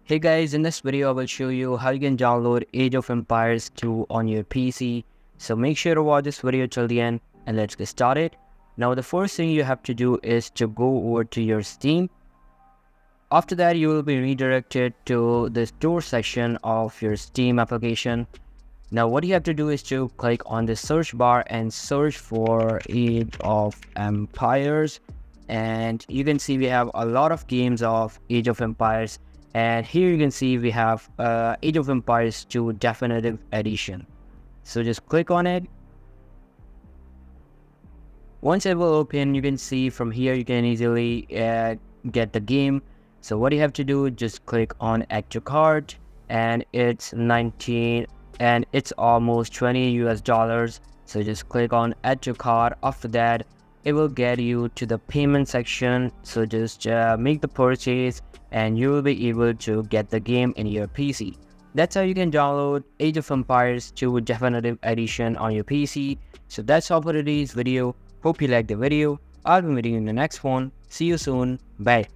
Hey guys, in this video I will show you how you can download Age of Empires 2 on your PC. So make sure to watch this video till the end and let's get started. Now the first thing you have to do is to go over to your Steam. After that you will be redirected to the store section of your Steam application. Now what you have to do is to click on the search bar and search for Age of Empires. And you can see we have a lot of games of Age of Empires. And here you can see we have Age of Empires 2 Definitive Edition. So just click on it. Once it will open, you can see from here you can easily get the game. So what you have to do, just click on add to cart, and it's 19 and it's almost $20 US. So just click on add to cart. After that, it will get you to the payment section. So just make the purchase and you will be able to get the game in your PC. That's how you can download Age of Empires 2 Definitive Edition on your PC. So that's all for today's video. Hope you liked the video. I'll be meeting you in the next one. See you soon. Bye.